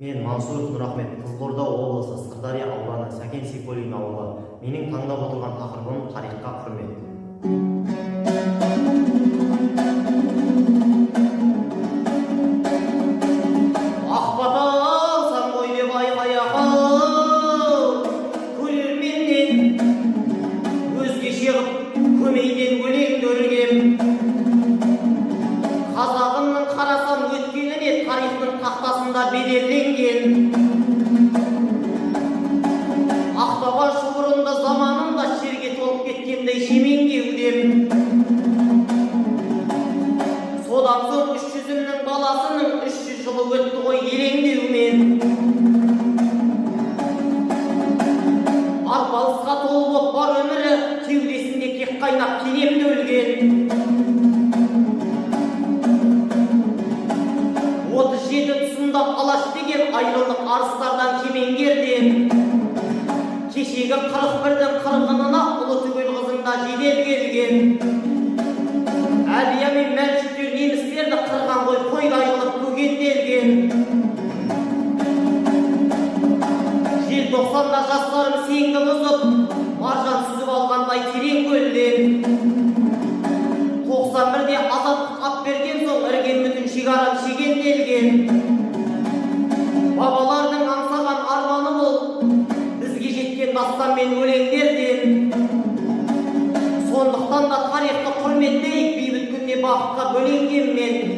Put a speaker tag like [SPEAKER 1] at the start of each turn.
[SPEAKER 1] Мен Мансуров Нұрахмет, Қызылорда облысы, Сырдария ауданы, Сәкен Сейфуллин ауылы. Менің таңдап отырған тақырыбым тарихқа құрмет.
[SPEAKER 2] Көмейден өлең өргем, қазағымның қарасам өткеніне тарихтың тақтасында беделленген. Ақтаба шұбырында заманында шерге толып кеткендей шемеңгеудем. Содан соң 300-імнің баласының 300 жылы өтті ғой елеңдеумен. Арпалысқа толы боп бар өмірі кеудесінде кек қайнап кенемді өлген. 37 тұсында алаш деген айрылық арыстардан кемеңгерден. Кешегі 41-дің қырғынына ұлы түгел қызында жедел келген. Әлия мен Мәлшүктер немістерді қырған ғой қойдай қылып көгенделген. Желтоқсанда жастарым сеңді бұзып, маржан сүзіп алғандай терең көлден. 91-де азаттық ап берген соң ірген бүтін шекарам шегенделген. Бабалардың аңсаған арманы бол, бізге жеткен дастан мен өлеңдерден. Сондықтан да тарихты құрметтейік, бейбіт күнде бақытқа бөленгенмен.